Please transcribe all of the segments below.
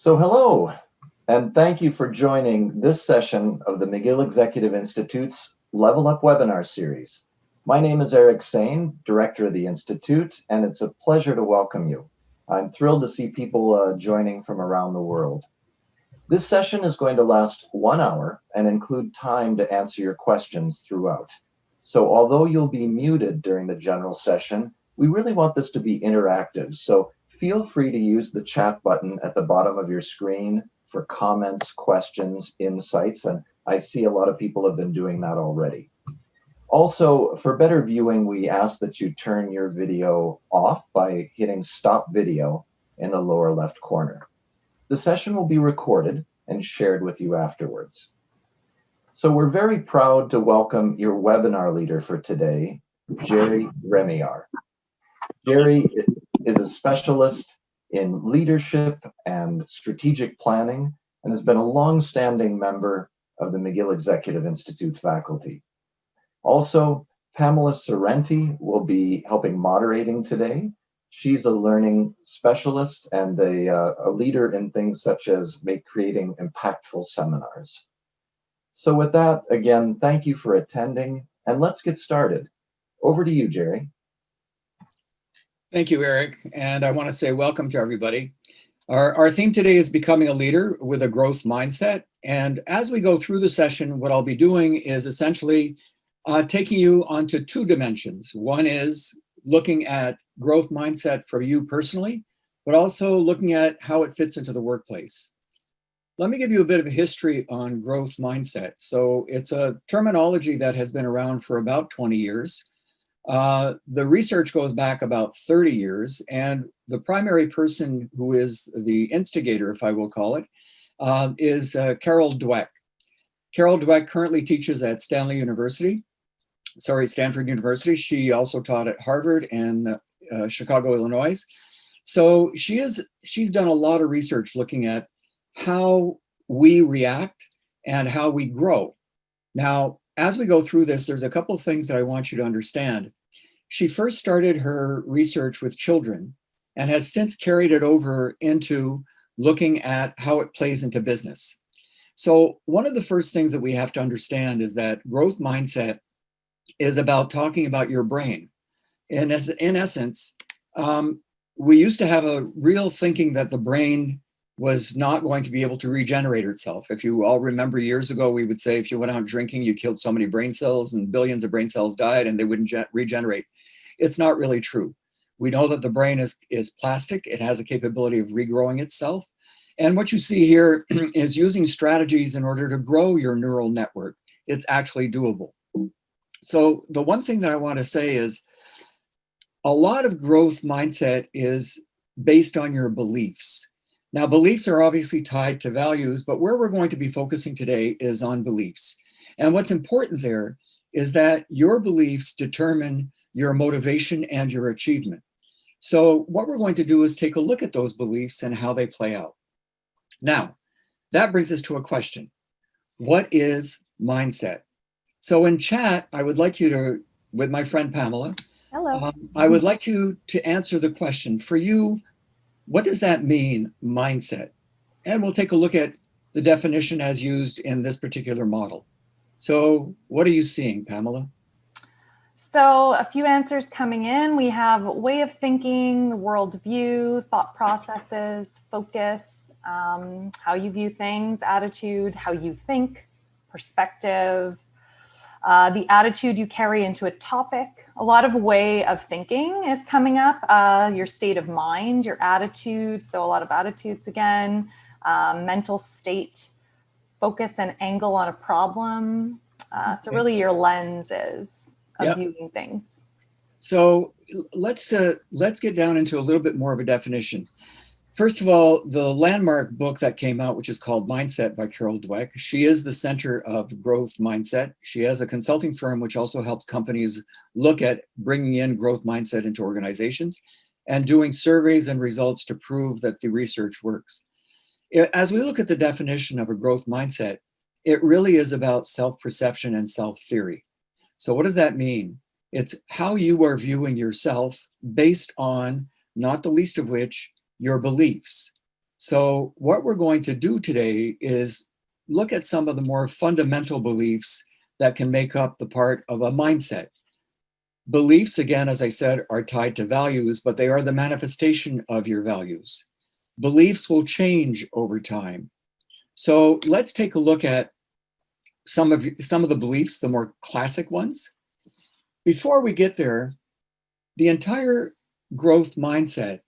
Hello, and thank you for joining this session of the McGill Executive Institute's Level Up webinar series. My name is Eric Sain, Director of the Institute, and it's a pleasure to welcome you. I'm thrilled to see people joining from around the world. This session is going to last 1 hour and include time to answer your questions throughout. So although you'll be muted during the general session, we really want this to be interactive. So feel free to use the chat button at the bottom of your screen for comments, questions, insights, and I see a lot of people have been doing that already. Also, for better viewing, we ask that you turn your video off by hitting stop video in the lower left corner. The session will be recorded and shared with you afterwards. So we're very proud to welcome your webinar leader for today, Jerry Remillard. Jerry is a specialist in leadership and strategic planning and has been a long-standing member of the McGill Executive Institute faculty. Also, Pamela Sorrenti will be helping moderating today. She's a learning specialist and a leader in things such as creating impactful seminars. So with that, again, thank you for attending, and let's get started. Over to you, Jerry. Thank you, Eric, and I want to say welcome to everybody. Our theme today is becoming a leader with a growth mindset, and as we go through the session, what I'll be doing is essentially taking you onto two dimensions. One is looking at growth mindset for you personally, but also looking at how it fits into the workplace. Let me give you a bit of a history on growth mindset. So it's a terminology that has been around for about 20 years. The research goes back about 30 years, and the primary person who is the instigator, if I will call it, is Carol Dweck. Carol Dweck currently teaches at Stanford University. She also taught at Harvard and Chicago, Illinois. So she's done a lot of research looking at how we react and how we grow. Now, as we go through this, there's a couple of things that I want you to understand. She first started her research with children and has since carried it over into looking at how it plays into business. So one of the first things that we have to understand is that growth mindset is about talking about your brain. In essence, we used to have a real thinking that the brain was not going to be able to regenerate itself. If you all remember years ago, we would say if you went out drinking, you killed so many brain cells and billions of brain cells died and they wouldn't regenerate. It's not really true. We know that the brain is plastic. It has a capability of regrowing itself. And what you see here is using strategies in order to grow your neural network. It's actually doable. So the one thing that I want to say is a lot of growth mindset is based on your beliefs. Now, beliefs are obviously tied to values, but where we're going to be focusing today is on beliefs. And what's important there is that your beliefs determine your motivation and your achievement. So what we're going to do is take a look at those beliefs and how they play out. Now, that brings us to a question. What is mindset? So in chat, I would like you to, with my friend Pamela, hello. I would like you to answer the question. For you, what does that mean, mindset? And we'll take a look at the definition as used in this particular model. So what are you seeing, Pamela? So a few answers coming in. We have way of thinking, worldview, thought processes, focus, how you view things, attitude, how you think, perspective, the attitude you carry into a topic. A lot of way of thinking is coming up, your state of mind, your attitude. So a lot of attitudes again, mental state, focus and angle on a problem. So really your lenses of viewing things. So let's get down into a little bit more of a definition. First of all, the landmark book that came out, which is called Mindset by Carol Dweck, she is the center of growth mindset. She has a consulting firm which also helps companies look at bringing in growth mindset into organizations and doing surveys and results to prove that the research works. As we look at the definition of a growth mindset, it really is about self-perception and self-theory. So what does that mean? It's how you are viewing yourself based on, not the least of which, your beliefs. So what we're going to do today is look at some of the more fundamental beliefs that can make up the part of a mindset. Beliefs, again, as I said, are tied to values, but they are the manifestation of your values. Beliefs will change over time. So let's take a look at some of the beliefs, the more classic ones. Before we get there, the entire growth mindset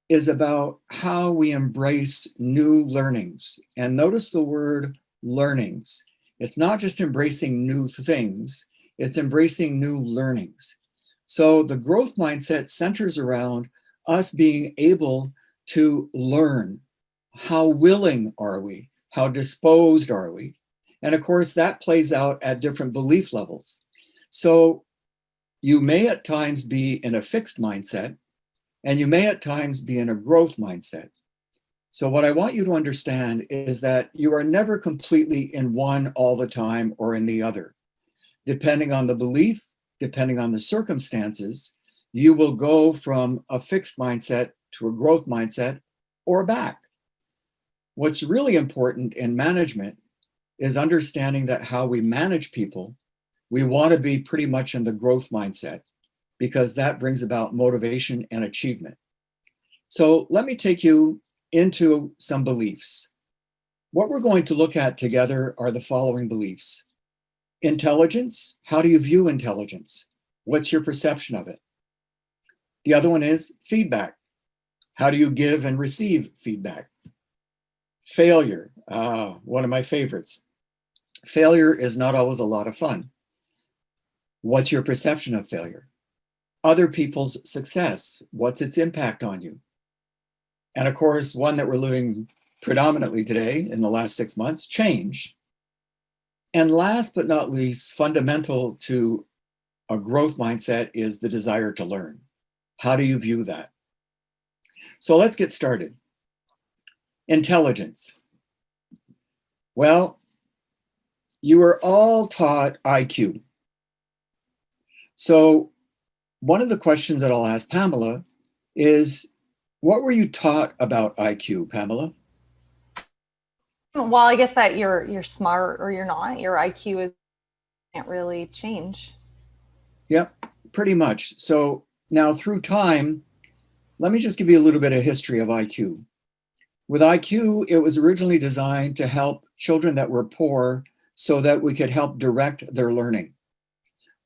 is about how we embrace new learnings. And notice the word learnings. It's not just embracing new things, it's embracing new learnings. So the growth mindset centers around us being able to learn. How willing are we? How disposed are we? And of course, that plays out at different belief levels. So you may at times be in a fixed mindset, and you may at times be in a growth mindset. So what I want you to understand is that you are never completely in one all the time or in the other. Depending on the belief, depending on the circumstances, you will go from a fixed mindset to a growth mindset or back. What's really important in management is understanding that how we manage people, we want to be pretty much in the growth mindset because that brings about motivation and achievement. So let me take you into some beliefs. What we're going to look at together are the following beliefs. Intelligence, how do you view intelligence? What's your perception of it? The other one is feedback. How do you give and receive feedback? Failure, one of my favorites. Failure is not always a lot of fun. What's your perception of failure? Other people's success, what's its impact on you? And of course, one that we're living predominantly today in the last 6 months, change. And last but not least, fundamental to a growth mindset is the desire to learn. How do you view that? So let's get started. Intelligence. Well, you were all taught IQ. So one of the questions that I'll ask Pamela is, what were you taught about IQ, Pamela? Well, I guess that you're smart or you're not. Your IQ can't really change. Yep, pretty much. So now through time, let me just give you a little bit of history of IQ. With IQ, it was originally designed to help children that were poor so that we could help direct their learning.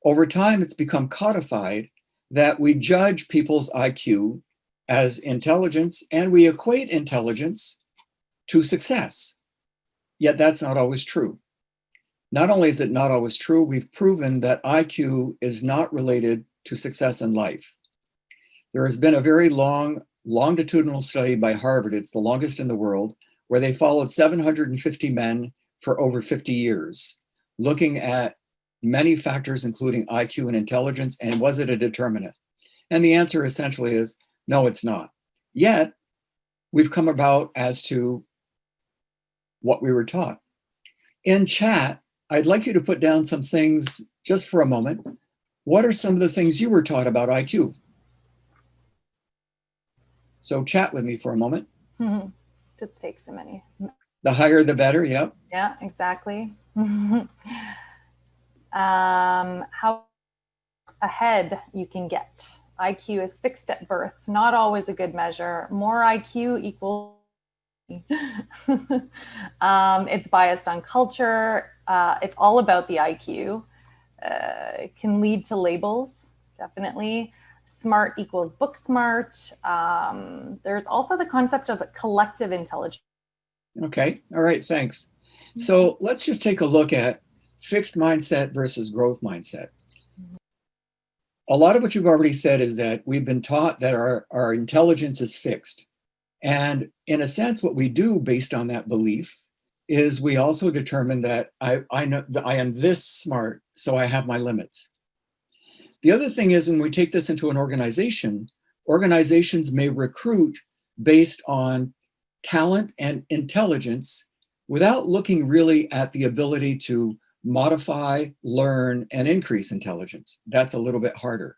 Over time, it's become codified that we judge people's IQ as intelligence and we equate intelligence to success. Yet that's not always true. Not only is it not always true, we've proven that IQ is not related to success in life. There has been a very longitudinal study by Harvard, it's the longest in the world, where they followed 750 men for over 50 years, looking at many factors, including IQ and intelligence, and was it a determinant? And the answer essentially is, no, it's not. Yet, we've come about as to what we were taught. In chat, I'd like you to put down some things just for a moment. What are some of the things you were taught about IQ? So chat with me for a moment. Just takes a minute. The higher, the better, yep. Yeah, exactly. How ahead you can get. IQ is fixed at birth, not always a good measure. More IQ equals it's biased on culture. It's all about the IQ. It can lead to labels, definitely. Smart equals book smart. There's also the concept of collective intelligence. Okay, all right, thanks. So let's just take a look at fixed mindset versus growth mindset. A lot of what you've already said is that we've been taught that our intelligence is fixed. And in a sense, what we do based on that belief is we also determine that I know that I am this smart, so I have my limits. The other thing is when we take this into an organization, organizations may recruit based on talent and intelligence without looking really at the ability to modify, learn, and increase intelligence. That's a little bit harder.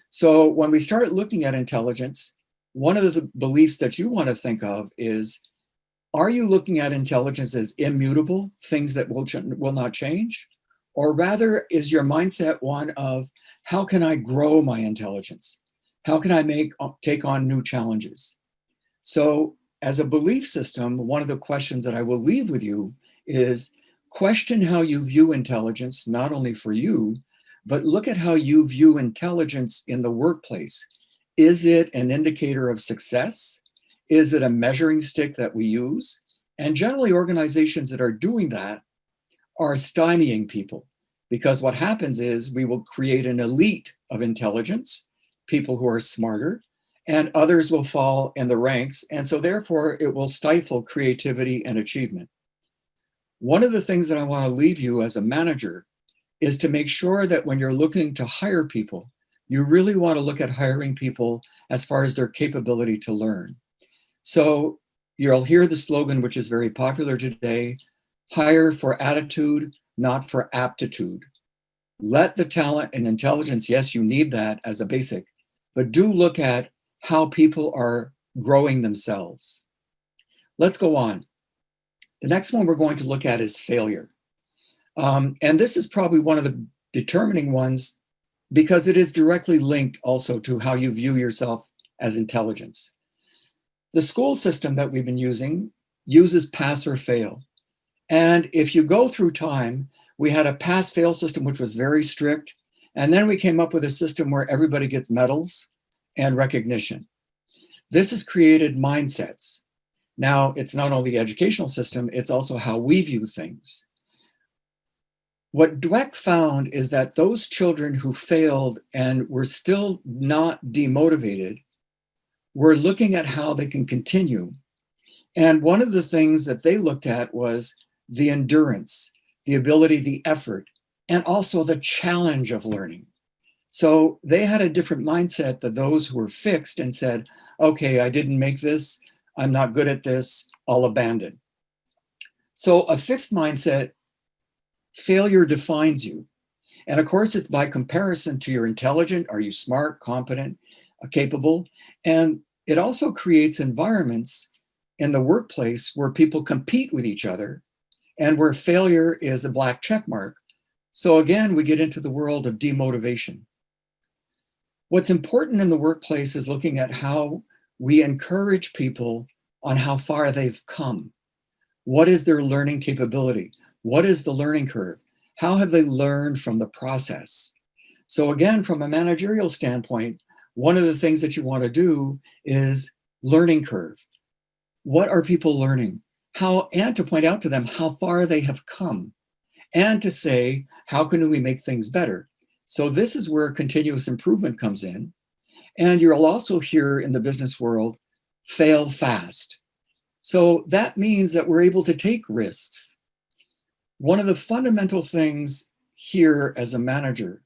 So when we start looking at intelligence, one of the beliefs that you want to think of is, are you looking at intelligence as immutable, things that will not change? Or rather, is your mindset one of, how can I grow my intelligence? How can I take on new challenges? So as a belief system, one of the questions that I will leave with you is, question how you view intelligence, not only for you, but look at how you view intelligence in the workplace. Is it an indicator of success? Is it a measuring stick that we use? And generally, organizations that are doing that are stymieing people, because what happens is we will create an elite of intelligence, people who are smarter, and others will fall in the ranks. And so therefore, it will stifle creativity and achievement. One of the things that I want to leave you as a manager is to make sure that when you're looking to hire people, you really want to look at hiring people as far as their capability to learn. So you'll hear the slogan, which is very popular today, hire for attitude, not for aptitude. Let the talent and intelligence, yes, you need that as a basic, but do look at how people are growing themselves. Let's go on. The next one we're going to look at is failure. And this is probably one of the determining ones, because it is directly linked also to how you view yourself as intelligence. The school system that we've been using uses pass or fail. And if you go through time, we had a pass-fail system, which was very strict. And then we came up with a system where everybody gets medals and recognition. This has created mindsets. Now, it's not only the educational system, it's also how we view things. What Dweck found is that those children who failed and were still not demotivated were looking at how they can continue. And one of the things that they looked at was the endurance, the ability, the effort, and also the challenge of learning. So they had a different mindset than those who were fixed and said, okay, I didn't make this, I'm not good at this, I'll abandon. So a fixed mindset, failure defines you. And of course, it's by comparison to your intelligent, are you smart, competent, capable? And it also creates environments in the workplace where people compete with each other and where failure is a black check mark. So again, we get into the world of demotivation. What's important in the workplace is looking at how we encourage people on how far they've come. What is their learning capability? What is the learning curve? How have they learned from the process? So again, from a managerial standpoint, one of the things that you want to do is learning curve. What are people learning? How, and to point out to them how far they have come, and to say, how can we make things better? So this is where continuous improvement comes in. And you'll also hear in the business world, fail fast. So that means that we're able to take risks. One of the fundamental things here as a manager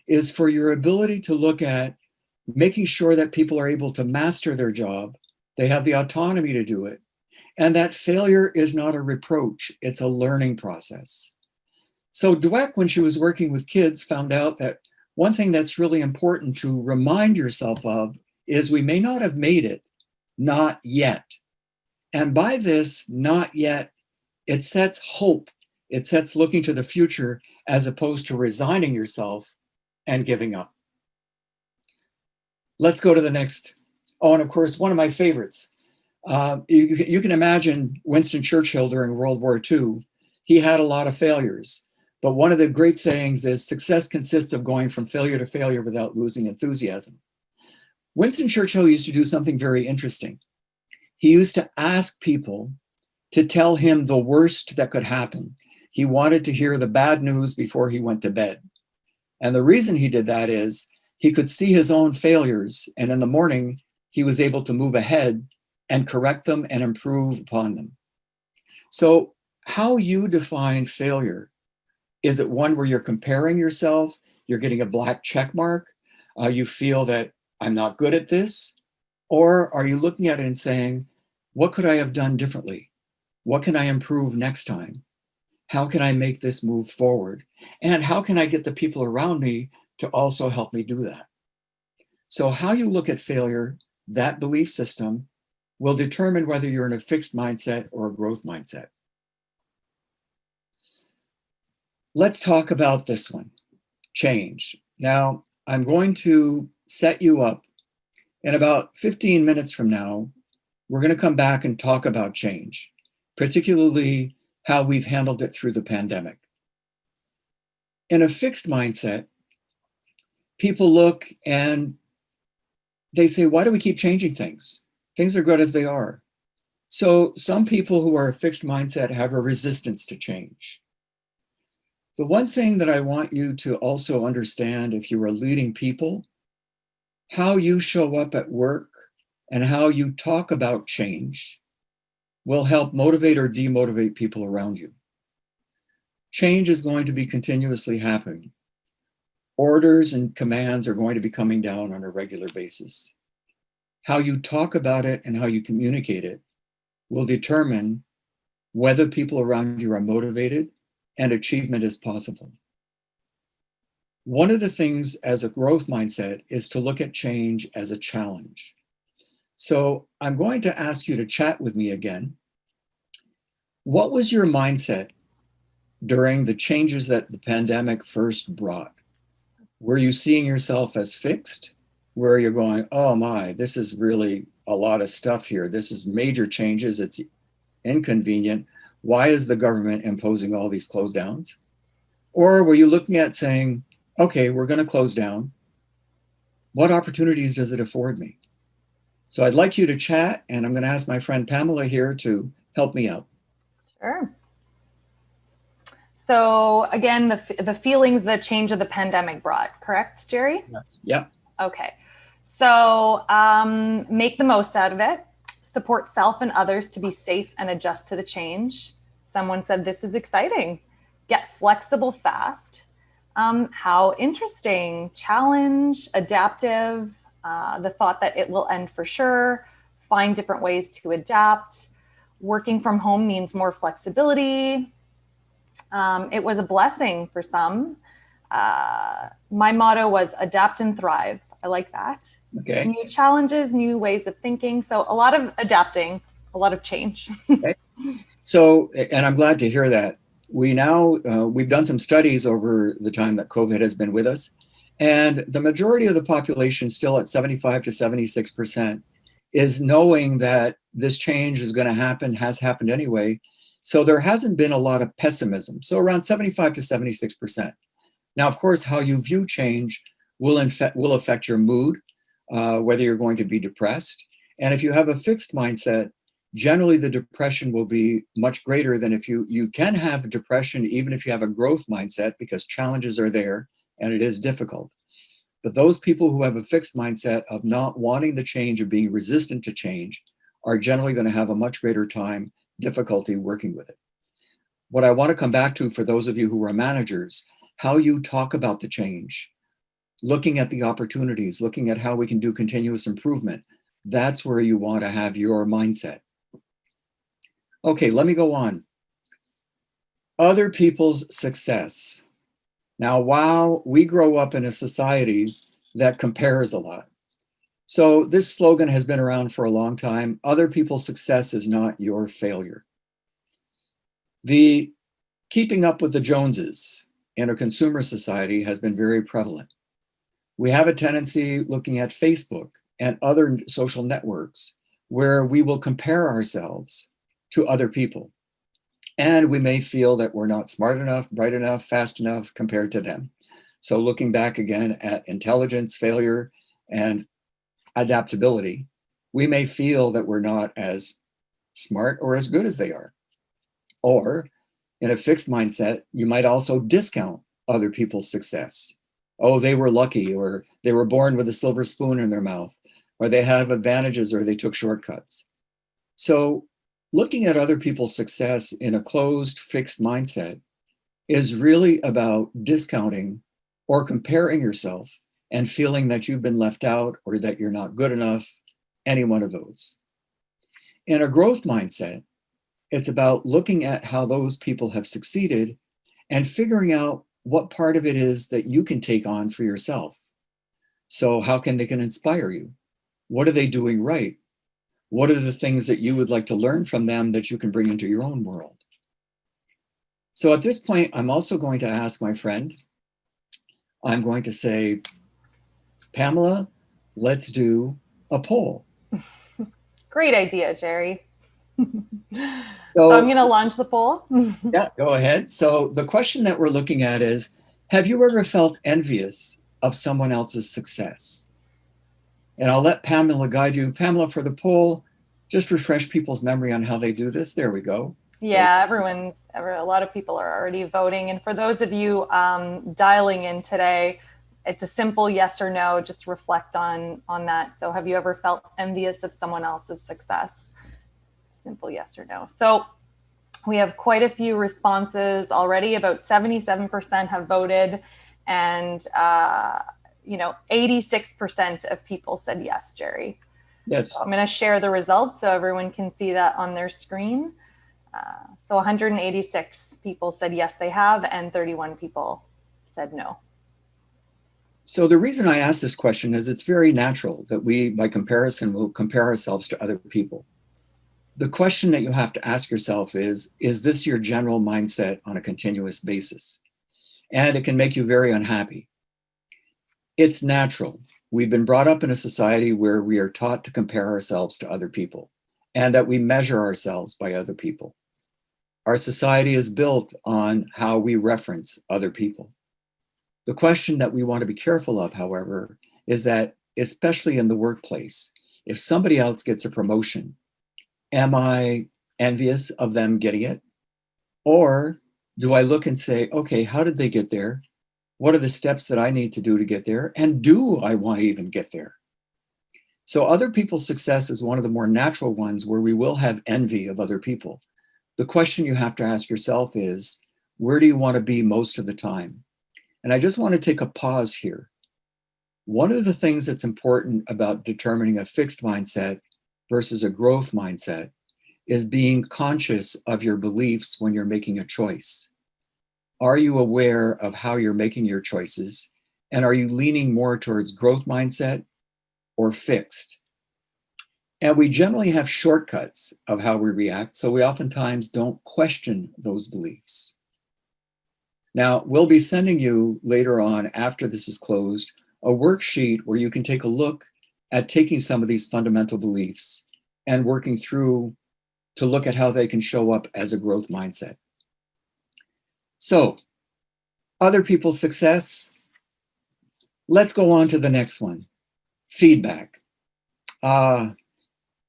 is for your ability to look at making sure that people are able to master their job, they have the autonomy to do it, and that failure is not a reproach, it's a learning process. So Dweck, when she was working with kids, found out that one thing that's really important to remind yourself of is we may not have made it, not yet. And by this, not yet, it sets hope. It sets looking to the future as opposed to resigning yourself and giving up. Let's go to the next. Oh, and of course, one of my favorites. You can imagine Winston Churchill during World War II. He had a lot of failures. But one of the great sayings is success consists of going from failure to failure without losing enthusiasm. Winston Churchill used to do something very interesting. He used to ask people to tell him the worst that could happen. He wanted to hear the bad news before he went to bed. And the reason he did that is he could see his own failures, and in the morning, he was able to move ahead and correct them and improve upon them. So how you define failure, is it one where you're comparing yourself, you're getting a black check mark, you feel that I'm not good at this? Or are you looking at it and saying, what could I have done differently? What can I improve next time? How can I make this move forward? And how can I get the people around me to also help me do that? So how you look at failure that belief system will determine whether you're in a fixed mindset or a growth mindset. Let's talk about this one, change. Now, I'm going to set you up. In about 15 minutes from now, we're going to come back and talk about change, particularly how we've handled it through the pandemic. In a fixed mindset, people look and they say, why do we keep changing things? Things are good as they are. So some people who are a fixed mindset have a resistance to change. The one thing that I want you to also understand, if you are leading people, how you show up at work and how you talk about change will help motivate or demotivate people around you. Change is going to be continuously happening. Orders and commands are going to be coming down on a regular basis. How you talk about it and how you communicate it will determine whether people around you are motivated and achievement is possible. One of the things as a growth mindset is to look at change as a challenge. So I'm going to ask you to chat with me again. What was your mindset during the changes that the pandemic first brought? Were you seeing yourself as fixed? Where you're going, oh my, this is really a lot of stuff here. This is major changes. It's inconvenient. Why is the government imposing all these close downs? Or were you looking at saying, okay, we're going to close down. What opportunities does it afford me? So I'd like you to chat, and I'm going to ask my friend Pamela here to help me out. Sure. So again, the feelings the change of the pandemic brought, correct, Jerry? Yes. Yep. Okay. So make the most out of it. Support self and others to be safe and adjust to the change. Someone said, this is exciting. Get flexible fast. How interesting. Challenge, adaptive, the thought that it will end for sure. Find different ways to adapt. Working from home means more flexibility. It was a blessing for some. My motto was adapt and thrive. I like that. Okay. New challenges, new ways of thinking. So a lot of adapting, a lot of change. Okay. So, and I'm glad to hear that. We've done some studies over the time that COVID has been with us, and the majority of the population, still at 75 to 76%, is knowing that this change is going to happen, has happened anyway. So there hasn't been a lot of pessimism. So around 75 to 76%. Now, of course, how you view change will affect your mood, whether you're going to be depressed. And if you have a fixed mindset, generally the depression will be much greater than if you can have depression even if you have a growth mindset, because challenges are there and it is difficult. But those people who have a fixed mindset of not wanting the change, or being resistant to change, are generally going to have a much greater difficulty working with it. What I want to come back to, for those of you who are managers, how you talk about the change, looking at the opportunities, looking at how we can do continuous improvement. That's where you want to have your mindset. Okay, let me go on. Other people's success. Now, wow, we grow up in a society that compares a lot. So this slogan has been around for a long time. Other people's success is not your failure. The keeping up with the Joneses in a consumer society has been very prevalent. We have a tendency, looking at Facebook and other social networks, where we will compare ourselves to other people. And we may feel that we're not smart enough, bright enough, fast enough compared to them. So looking back again at intelligence, failure, and adaptability, we may feel that we're not as smart or as good as they are. Or in a fixed mindset, you might also discount other people's success. Oh, they were lucky, or they were born with a silver spoon in their mouth, or they have advantages, or they took shortcuts. So looking at other people's success in a closed, fixed mindset is really about discounting or comparing yourself and feeling that you've been left out or that you're not good enough, any one of those. In a growth mindset, it's about looking at how those people have succeeded and figuring out what part of it is that you can take on for yourself. So how they can inspire you? What are they doing right? What are the things that you would like to learn from them that you can bring into your own world? So at this point, I'm also going to ask my friend, I'm going to say, Pamela, let's do a poll. Great idea, Jerry. So I'm So, going to launch the poll. yeah, go ahead. So the question that we're looking at is, have you ever felt envious of someone else's success? And I'll let Pamela guide you. Pamela, for the poll, just refresh people's memory on how they do this. There we go. Yeah, a lot of people are already voting. And for those of you dialing in today, it's a simple yes or no. Just reflect on that. So have you ever felt envious of someone else's success? Simple yes or no. So we have quite a few responses already. About 77% have voted, and 86% of people said yes, Jerry. Yes. So I'm going to share the results so everyone can see that on their screen. So 186 people said yes, they have, and 31 people said no. So the reason I ask this question is it's very natural that we, by comparison, will compare ourselves to other people. The question that you have to ask yourself is this your general mindset on a continuous basis? And it can make you very unhappy. It's natural. We've been brought up in a society where we are taught to compare ourselves to other people and that we measure ourselves by other people. Our society is built on how we reference other people. The question that we want to be careful of, however, is that, especially in the workplace, if somebody else gets a promotion, am I envious of them getting it? Or do I look and say, okay, how did they get there? What are the steps that I need to do to get there? And do I want to even get there? So other people's success is one of the more natural ones where we will have envy of other people. The question you have to ask yourself is, where do you want to be most of the time? And I just want to take a pause here. One of the things that's important about determining a fixed mindset versus a growth mindset is being conscious of your beliefs when you're making a choice. Are you aware of how you're making your choices? And are you leaning more towards growth mindset or fixed? And we generally have shortcuts of how we react, so we oftentimes don't question those beliefs. Now, we'll be sending you later on, after this is closed, a worksheet where you can take a look at taking some of these fundamental beliefs and working through to look at how they can show up as a growth mindset. So, other people's success. Let's go on to the next one. Feedback.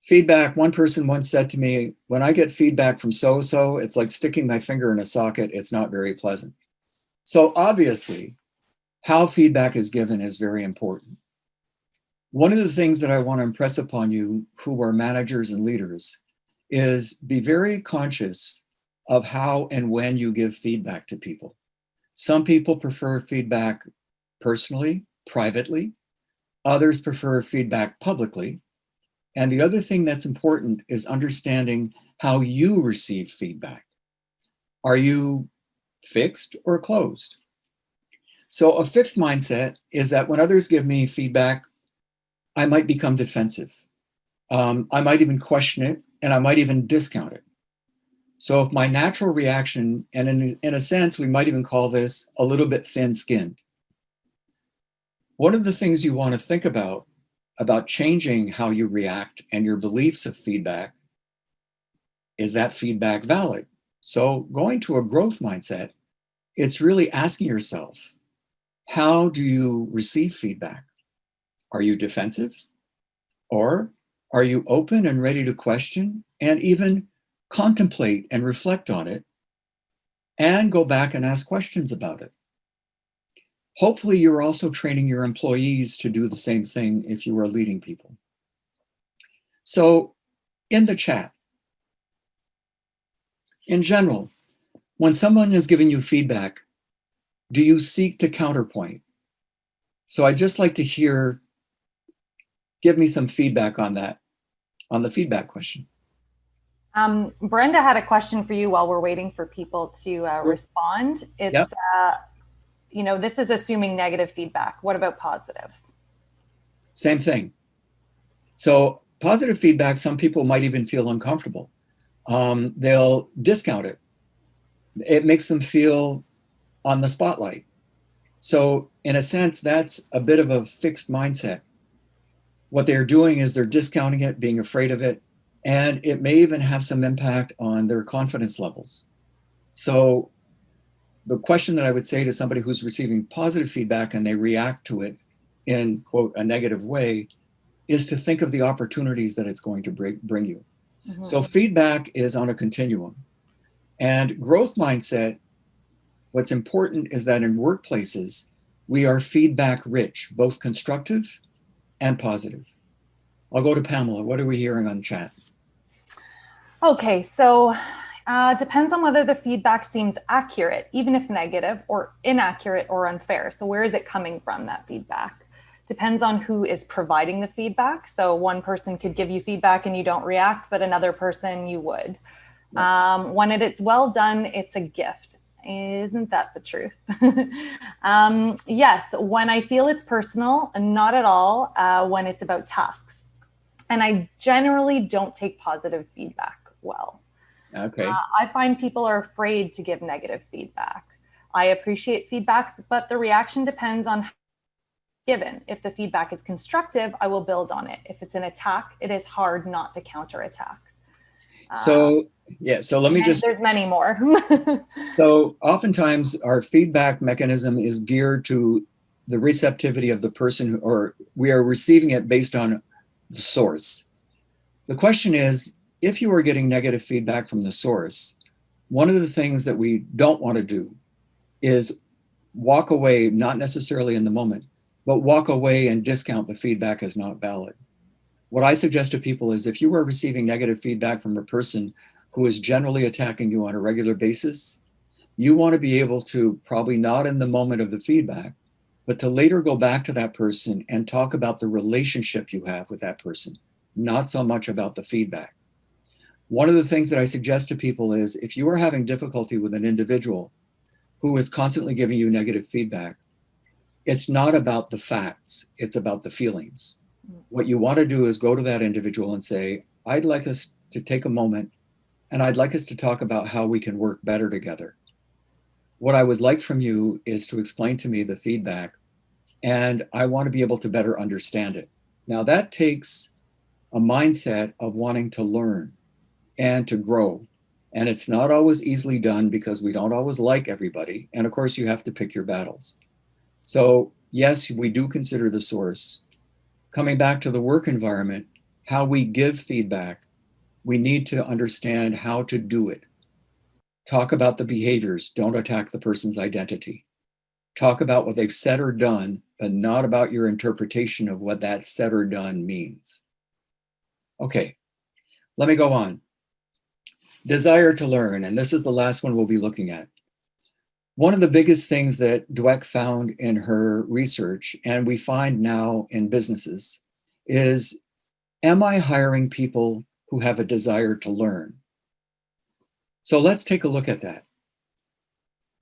Feedback, one person once said to me, when I get feedback from so-so, it's like sticking my finger in a socket. It's not very pleasant. So obviously, how feedback is given is very important. One of the things that I want to impress upon you who are managers and leaders is be very conscious of how and when you give feedback to people. Some people prefer feedback personally, privately. Others prefer feedback publicly. And the other thing that's important is understanding how you receive feedback. Are you fixed or closed? So a fixed mindset is that when others give me feedback, I might become defensive. I might even question it, and I might even discount it. So if my natural reaction, and in a sense, we might even call this a little bit thin-skinned. One of the things you want to think about changing how you react and your beliefs of feedback, is that feedback valid? So going to a growth mindset, it's really asking yourself, how do you receive feedback? Are you defensive? Or are you open and ready to question and even contemplate and reflect on it and go back and ask questions about it? Hopefully, you're also training your employees to do the same thing if you are leading people. So in the chat, in general, when someone is giving you feedback, do you seek to counterpoint? So I'd just like to hear, give me some feedback on that, on the feedback question. Brenda had a question for you while we're waiting for people to respond. It's, Yep. This is assuming negative feedback. What about positive? Same thing. So positive feedback, some people might even feel uncomfortable. They'll discount it. It makes them feel on the spotlight. So in a sense, that's a bit of a fixed mindset. What they're doing is they're discounting it, being afraid of it, and it may even have some impact on their confidence levels. So the question that I would say to somebody who's receiving positive feedback and they react to it in, quote, a negative way, is to think of the opportunities that it's going to bring you. Mm-hmm. So feedback is on a continuum. And growth mindset, what's important is that in workplaces, we are feedback rich, both constructive and positive. I'll go to Pamela. What are we hearing on chat? Okay, so depends on whether the feedback seems accurate, even if negative, or inaccurate or unfair. So where is it coming from, that feedback? Depends on who is providing the feedback. So one person could give you feedback and you don't react, but another person you would. Right. When it's well done, it's a gift. Isn't that the truth? Yes, when I feel it's personal, not at all when it's about tasks. And I generally don't take positive feedback well. Okay. I find people are afraid to give negative feedback. I appreciate feedback, but the reaction depends on given. If the feedback is constructive, I will build on it. If it's an attack, it is hard not to counterattack. So let me just, there's many more. So oftentimes our feedback mechanism is geared to the receptivity of the person, or we are receiving it based on the source. The question is, if you are getting negative feedback from the source, one of the things that we don't want to do is walk away, not necessarily in the moment, but walk away and discount the feedback as not valid. What I suggest to people is, if you are receiving negative feedback from a person who is generally attacking you on a regular basis, you want to be able to, probably not in the moment of the feedback, but to later go back to that person and talk about the relationship you have with that person, not so much about the feedback. One of the things that I suggest to people is, if you are having difficulty with an individual who is constantly giving you negative feedback, it's not about the facts, it's about the feelings. What you want to do is go to that individual and say, I'd like us to take a moment and I'd like us to talk about how we can work better together. What I would like from you is to explain to me the feedback, and I want to be able to better understand it. Now, that takes a mindset of wanting to learn and to grow. And it's not always easily done because we don't always like everybody. And of course, you have to pick your battles. So yes, we do consider the source. Coming back to the work environment, how we give feedback, we need to understand how to do it. Talk about the behaviors, don't attack the person's identity. Talk about what they've said or done, but not about your interpretation of what that said or done means. Okay, let me go on. Desire to learn, and this is the last one we'll be looking at. One of the biggest things that Dweck found in her research, and we find now in businesses, is, am I hiring people who have a desire to learn? So let's take a look at that.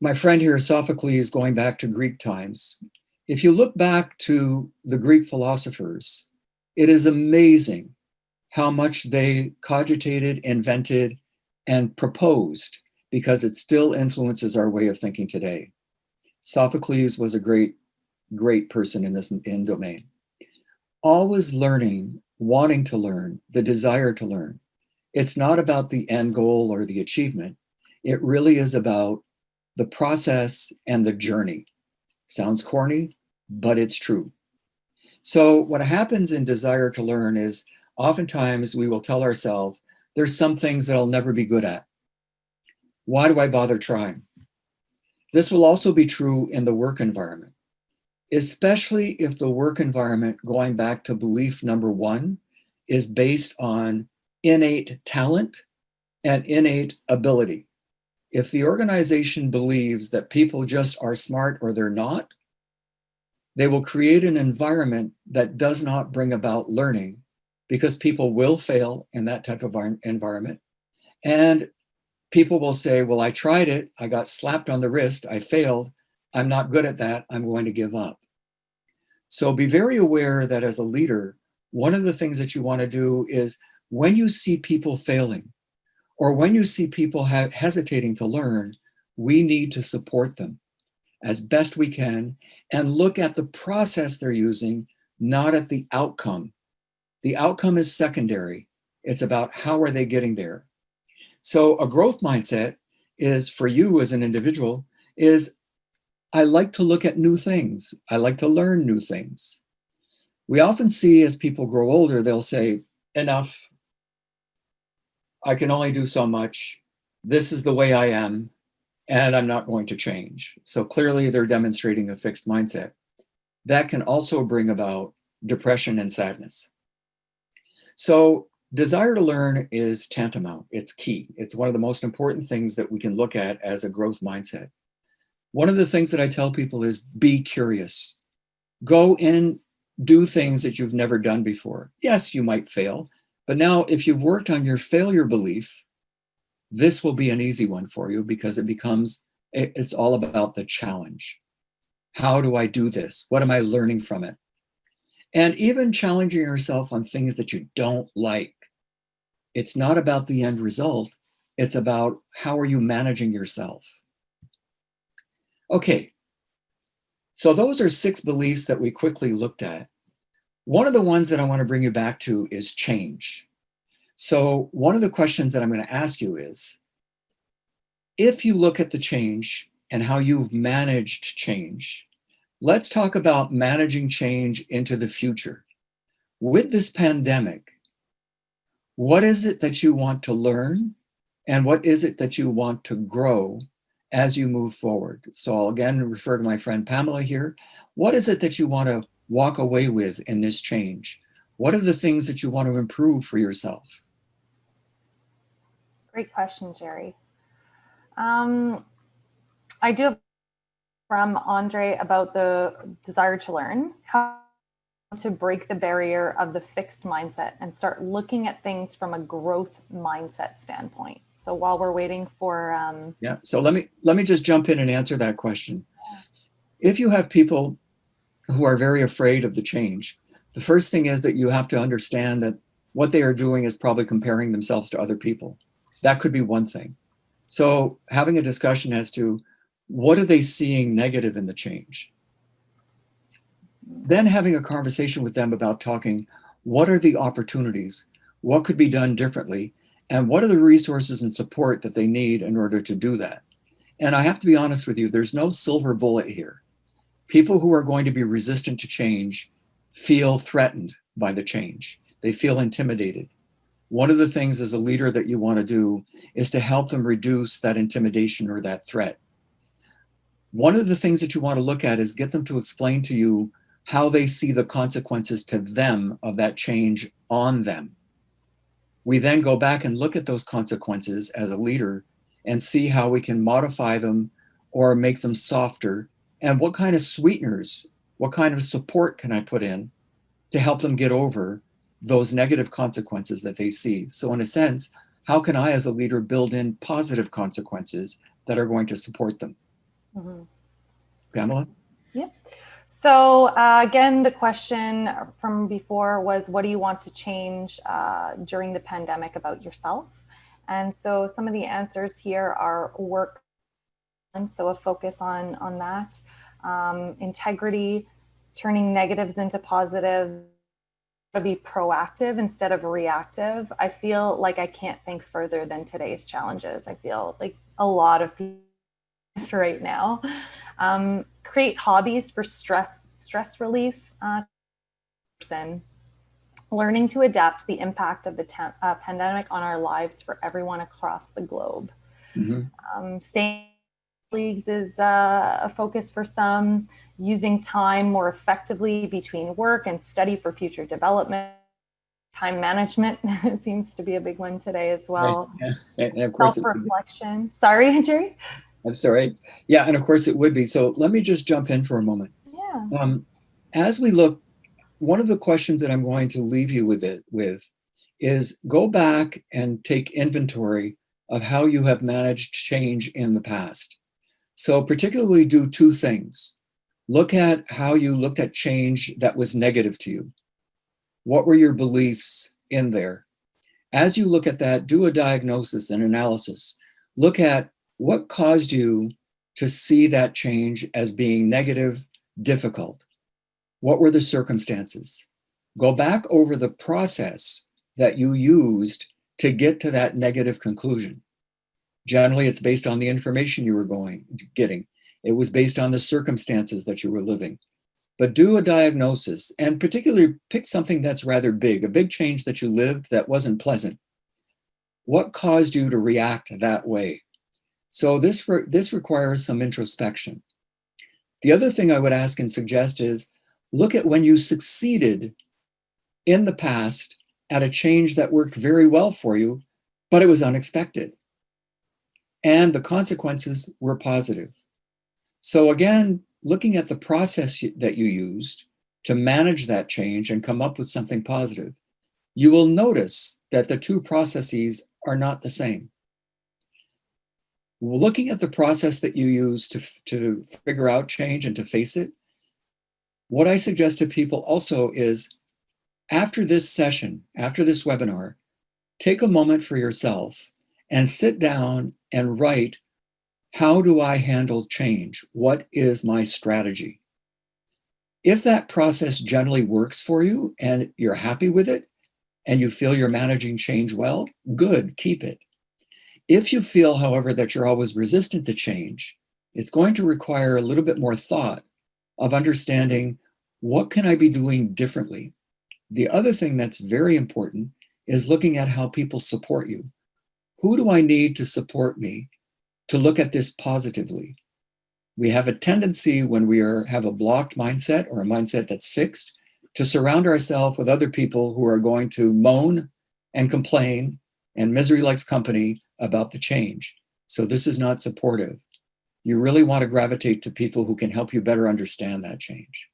My friend here, Sophocles, going back to Greek times. If you look back to the Greek philosophers, it is amazing how much they cogitated, invented, and proposed, because it still influences our way of thinking today. Sophocles was a great person in this domain. Always learning, wanting to learn, the desire to learn. It's not about the end goal or the achievement. It really is about the process and the journey. Sounds corny, but it's true. So what happens in desire to learn is, oftentimes we will tell ourselves, there's some things that I'll never be good at. Why do I bother trying? This will also be true in the work environment, especially if the work environment, going back to belief number one, is based on innate talent and innate ability. If the organization believes that people just are smart or they're not, they will create an environment that does not bring about learning, because people will fail in that type of environment. And people will say, well, I tried it. I got slapped on the wrist. I failed. I'm not good at that. I'm going to give up. So be very aware that as a leader, one of the things that you want to do is when you see people failing or when you see people hesitating to learn, we need to support them as best we can and look at the process they're using, not at the outcome. The outcome is secondary. It's about how are they getting there. So a growth mindset is for you as an individual is I like to look at new things. I like to learn new things. We often see as people grow older, they'll say, enough. I can only do so much. This is the way I am, and I'm not going to change. So clearly they're demonstrating a fixed mindset. That can also bring about depression and sadness. So desire to learn is tantamount. It's key. It's one of the most important things that we can look at as a growth mindset. One of the things that I tell people is be curious. Go in, do things that you've never done before. Yes, you might fail, but now if you've worked on your failure belief, this will be an easy one for you because it's all about the challenge. How do I do this? What am I learning from it? And even challenging yourself on things that you don't like. It's not about the end result. It's about how are you managing yourself? Okay, so those are 6 beliefs that we quickly looked at. One of the ones that I want to bring you back to is change. So one of the questions that I'm going to ask you is, if you look at the change and how you've managed change, let's talk about managing change into the future. With this pandemic, what is it that you want to learn? And what is it that you want to grow as you move forward? So I'll again refer to my friend Pamela here. What is it that you want to walk away with in this change? What are the things that you want to improve for yourself? Great question, Jerry. I do have from Andre about the desire to learn, how to break the barrier of the fixed mindset and start looking at things from a growth mindset standpoint. So while we're waiting for so let me just jump in and answer that question. If you have people who are very afraid of the change, the first thing is that you have to understand that what they are doing is probably comparing themselves to other people. That could be one thing. So having a discussion as to what are they seeing negative in the change? Then having a conversation with them about talking, what are the opportunities? What could be done differently? And what are the resources and support that they need in order to do that? And I have to be honest with you, there's no silver bullet here. People who are going to be resistant to change feel threatened by the change. They feel intimidated. One of the things as a leader that you want to do is to help them reduce that intimidation or that threat. One of the things that you want to look at is get them to explain to you how they see the consequences to them of that change on them. We then go back and look at those consequences as a leader and see how we can modify them or make them softer, and what kind of sweeteners, what kind of support can I put in to help them get over those negative consequences that they see. So in a sense, how can I as a leader build in positive consequences that are going to support them? Mm-hmm. Pamela? Yeah. So again, the question from before was, what do you want to change during the pandemic about yourself? And so some of the answers here are work, and so a focus on that, integrity, turning negatives into positive, to be proactive instead of reactive. I feel like I can't think further than today's challenges. I feel like a lot of people right now. Create hobbies for stress relief. Learning to adapt the impact of the pandemic on our lives for everyone across the globe. Mm-hmm. Staying leagues is a focus for some. Using time more effectively between work and study for future development. Time management seems to be a big one today as well. Right. Yeah. And of course, self-reflection. Sorry, Jerry. I'm sorry. Yeah, and of course it would be. So let me just jump in for a moment. Yeah. As we look, one of the questions that I'm going to leave you with is go back and take inventory of how you have managed change in the past. So particularly do 2 things. Look at how you looked at change that was negative to you. What were your beliefs in there? As you look at that, do a diagnosis and analysis. Look at what caused you to see that change as being negative, difficult. What were the circumstances? Go back over the process that you used to get to that negative conclusion. Generally, it's based on the information you were getting. It was based on the circumstances that you were living. But do a diagnosis, and particularly pick something that's rather big, a big change that you lived that wasn't pleasant. What caused you to react that way? So this requires some introspection. The other thing I would ask and suggest is look at when you succeeded in the past at a change that worked very well for you, but it was unexpected. And the consequences were positive. So again, looking at the process that you used to manage that change and come up with something positive, you will notice that the two processes are not the same. Looking at the process that you use to figure out change and to face it, what I suggest to people also is after this session, after this webinar, take a moment for yourself and sit down and write, how do I handle change? What is my strategy? If that process generally works for you and you're happy with it and you feel you're managing change well, good, keep it. If you feel, however, that you're always resistant to change, it's going to require a little bit more thought of understanding what can I be doing differently. The other thing that's very important is looking at how people support you. Who do I need to support me to look at this positively? We have a tendency when we have a blocked mindset or a mindset that's fixed to surround ourselves with other people who are going to moan and complain, and misery likes company about the change. So this is not supportive. You really want to gravitate to people who can help you better understand that change.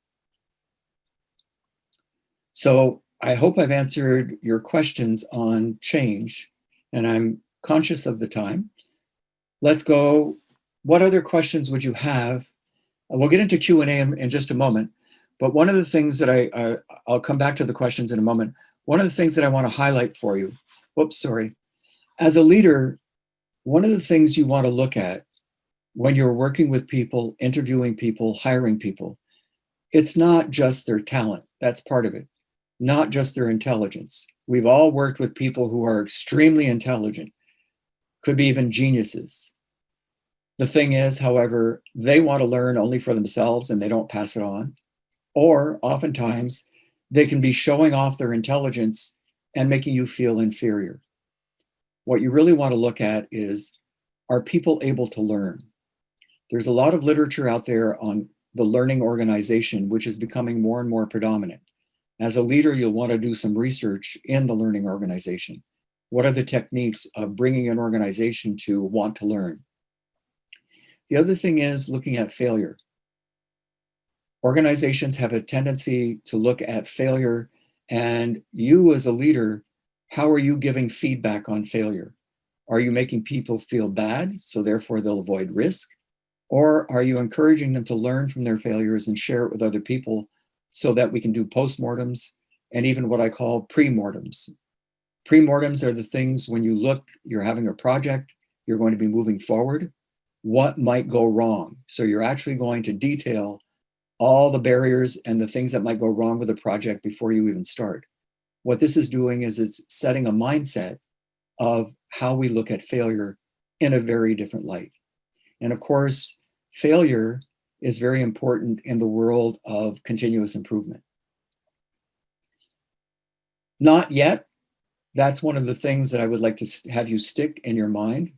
So I hope I've answered your questions on change, and I'm conscious of the time. Let's go. What other questions would you have? We'll get into Q&A in just a moment, but one of the things that I'll come back to the questions in a moment. One of the things that I want to highlight for you, as a leader, one of the things you want to look at when you're working with people, interviewing people, hiring people, it's not just their talent. That's part of it. Not just their intelligence. We've all worked with people who are extremely intelligent, could be even geniuses. The thing is, however, they want to learn only for themselves and they don't pass it on. Or oftentimes they can be showing off their intelligence and making you feel inferior. What you really want to look at is, are people able to learn? There's a lot of literature out there on the learning organization, which is becoming more and more predominant. As a leader, you'll want to do some research in the learning organization. What are the techniques of bringing an organization to want to learn? The other thing is looking at failure. Organizations have a tendency to look at failure, and you as a leader, how are you giving feedback on failure? Are you making people feel bad, so therefore they'll avoid risk? Or are you encouraging them to learn from their failures and share it with other people so that we can do postmortems and even what I call premortems? Premortems are the things when you look, you're having a project, you're going to be moving forward, what might go wrong? So you're actually going to detail all the barriers and the things that might go wrong with the project before you even start. What this is doing is it's setting a mindset of how we look at failure in a very different light. And of course, failure is very important in the world of continuous improvement. Not yet. That's one of the things that I would like to have you stick in your mind.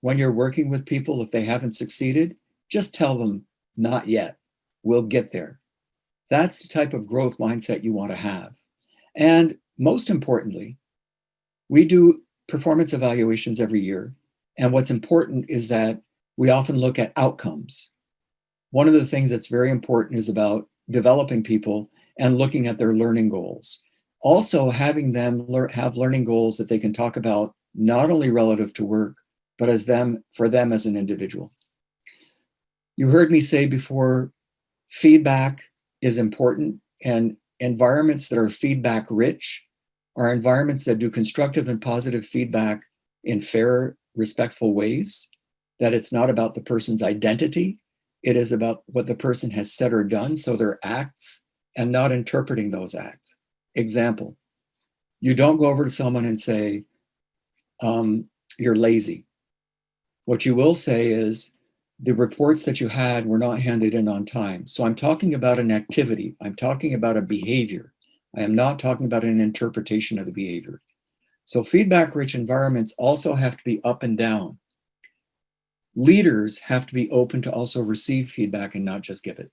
When you're working with people, if they haven't succeeded, just tell them, not yet. We'll get there. That's the type of growth mindset you want to have. And most importantly, we do performance evaluations every year. And what's important is that we often look at outcomes. One of the things that's very important is about developing people and looking at their learning goals. Also having them have learning goals that they can talk about not only relative to work, but for them as an individual. You heard me say before, feedback is important, and environments that are feedback rich are environments that do constructive and positive feedback in fair, respectful ways, that it's not about the person's identity. It is about what the person has said or done, so their acts, and not interpreting those acts. Example, you don't go over to someone and say, you're lazy. What you will say is, the reports that you had were not handed in on time. So I'm talking about an activity. I'm talking about a behavior. I am not talking about an interpretation of the behavior. So feedback-rich environments also have to be up and down. Leaders have to be open to also receive feedback and not just give it.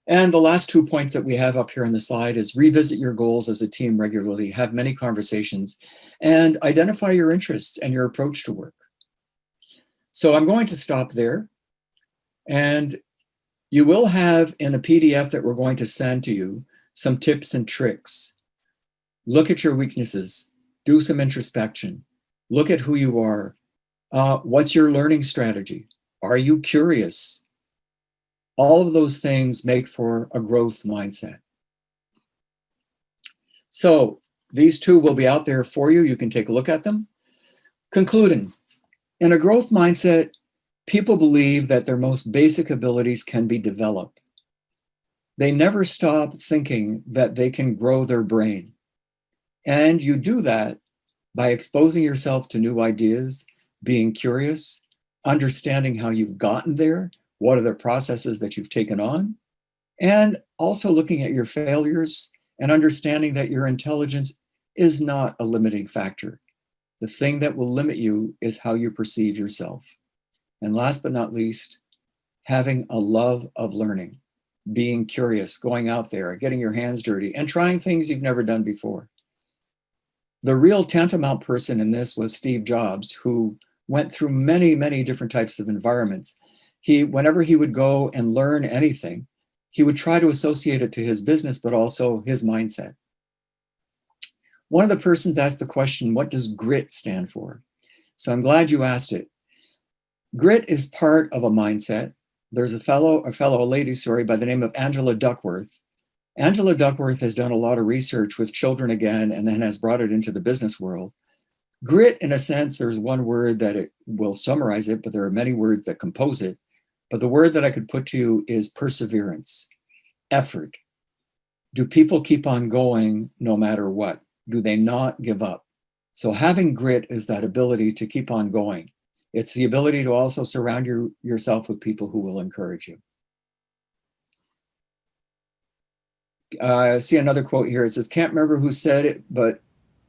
And the last 2 points that we have up here on the slide is revisit your goals as a team regularly, have many conversations, and identify your interests and your approach to work. So I'm going to stop there. And you will have in a PDF that we're going to send to you some tips and tricks. Look at your weaknesses, do some introspection, look at who you are. What's your learning strategy? Are you curious? All of those things make for a growth mindset. So these two will be out there for you. You can take a look at them. Concluding, in a growth mindset, people believe that their most basic abilities can be developed. They never stop thinking that they can grow their brain. And you do that by exposing yourself to new ideas, being curious, understanding how you've gotten there, what are the processes that you've taken on, and also looking at your failures and understanding that your intelligence is not a limiting factor. The thing that will limit you is how you perceive yourself. And last but not least, having a love of learning, being curious, going out there, getting your hands dirty, and trying things you've never done before. The real tantamount person in this was Steve Jobs, who went through many, many different types of environments. Whenever he would go and learn anything, he would try to associate it to his business, but also his mindset. One of the persons asked the question, what does grit stand for? So I'm glad you asked it. Grit is part of a mindset. There's a lady by the name of Angela Duckworth. Angela Duckworth has done a lot of research with children again, and then has brought it into the business world. Grit, in a sense, there's one word that it will summarize it, but there are many words that compose it. But the word that I could put to you is perseverance, effort. Do people keep on going no matter what? Do they not give up? So having grit is that ability to keep on going. It's the ability to also surround yourself with people who will encourage you. I see another quote here. It says, can't remember who said it, but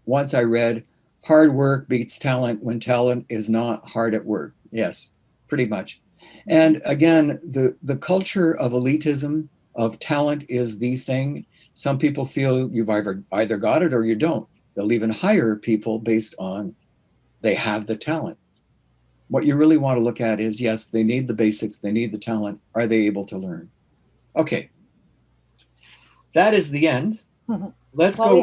once I read, hard work beats talent when talent is not hard at work. Yes, pretty much. And again, the culture of elitism, of talent is the thing. Some people feel you've either got it or you don't. They'll even hire people based on they have the talent. What you really want to look at is, yes, they need the basics, they need the talent. Are they able to learn? Okay. That is the end. Let's go.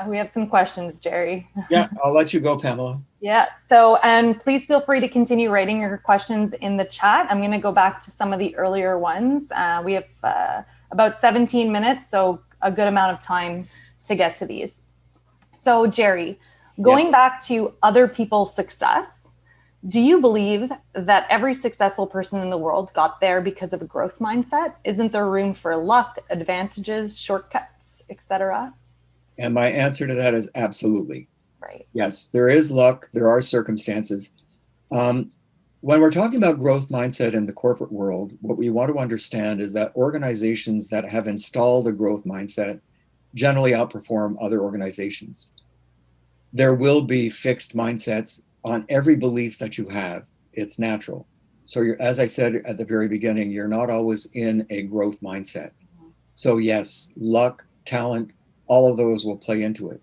We have some questions, Jerry. Yeah, I'll let you go, Pamela. Yeah, so, and please feel free to continue writing your questions in the chat. I'm going to go back to some of the earlier ones. We have about 17 minutes, so a good amount of time to get to these. So Jerry, going back to other people's success, do you believe that every successful person in the world got there because of a growth mindset? Isn't there room for luck, advantages, shortcuts, etc.? And my answer to that is absolutely. Right. Yes, there is luck. There are circumstances. When we're talking about growth mindset in the corporate world, what we want to understand is that organizations that have installed a growth mindset generally outperform other organizations. There will be fixed mindsets on every belief that you have. It's natural. So as I said at the very beginning, you're not always in a growth mindset. So yes, luck, talent, all of those will play into it.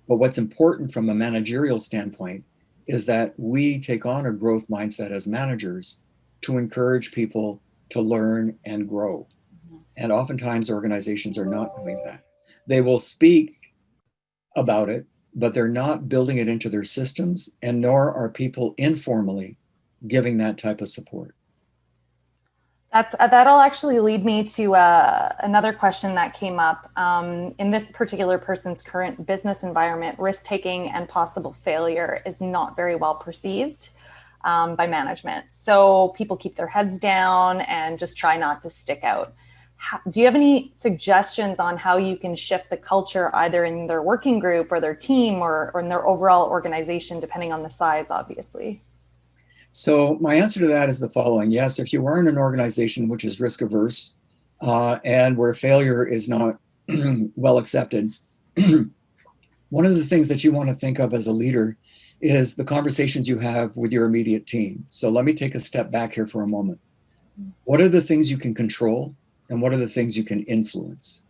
But what's important from a managerial standpoint is that we take on a growth mindset as managers to encourage people to learn and grow. And oftentimes organizations are not doing that. They will speak about it, but they're not building it into their systems, and nor are people informally giving that type of support. That'll actually lead me to another question that came up. In this particular person's current business environment, risk-taking and possible failure is not very well perceived by management. So people keep their heads down and just try not to stick out. Do you have any suggestions on how you can shift the culture either in their working group or their team or in their overall organization, depending on the size, obviously? So my answer to that is the following. Yes, if you are in an organization which is risk averse and where failure is not well accepted, one of the things that you want to think of as a leader is the conversations you have with your immediate team. So let me take a step back here for a moment. What are the things you can control and what are the things you can influence?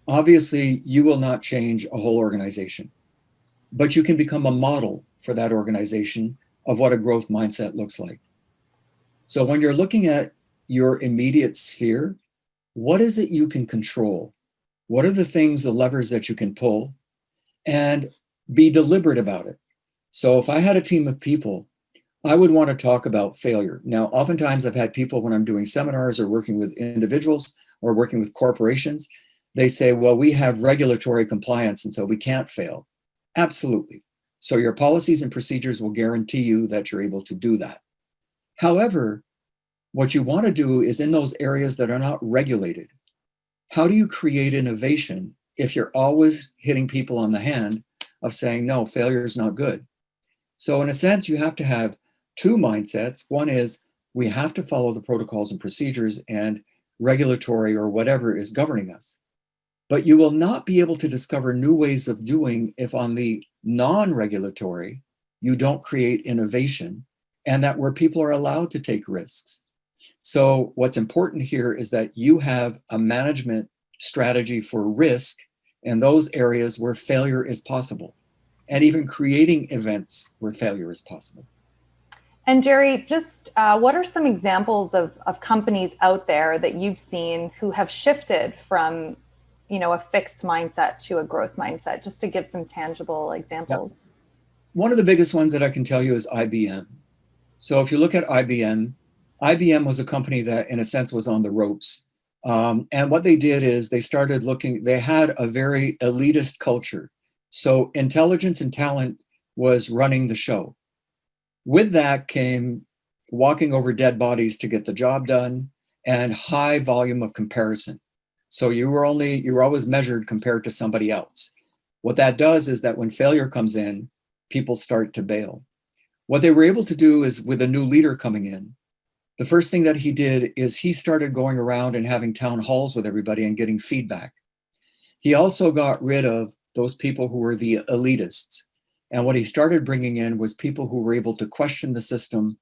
Obviously, you will not change a whole organization, but you can become a model for that organization of what a growth mindset looks like. So when you're looking at your immediate sphere, what is it you can control? What are the things, the levers that you can pull? And be deliberate about it. So if I had a team of people, I would want to talk about failure. Now, oftentimes I've had people when I'm doing seminars or working with individuals or working with corporations, they say, well, we have regulatory compliance and so we can't fail. Absolutely. So your policies and procedures will guarantee you that you're able to do that. However, what you want to do is in those areas that are not regulated, how do you create innovation if you're always hitting people on the hand of saying, no, failure is not good? So in a sense, you have to have two mindsets. One is we have to follow the protocols and procedures and regulatory or whatever is governing us. But you will not be able to discover new ways of doing if on the non-regulatory, you don't create innovation and that where people are allowed to take risks. So what's important here is that you have a management strategy for risk in those areas where failure is possible and even creating events where failure is possible. And Jerry, just what are some examples of companies out there that you've seen who have shifted from a fixed mindset to a growth mindset, just to give some tangible examples? Yep. One of the biggest ones that I can tell you is IBM. So if you look at IBM, IBM was a company that in a sense was on the ropes. And what they did is they started looking, they had a very elitist culture. So intelligence and talent was running the show. With that came walking over dead bodies to get the job done and high volume of comparison. So you were always measured compared to somebody else. What that does is that when failure comes in, people start to bail. What they were able to do is with a new leader coming in, the first thing that he did is he started going around and having town halls with everybody and getting feedback. He also got rid of those people who were the elitists. And what he started bringing in was people who were able to question the system,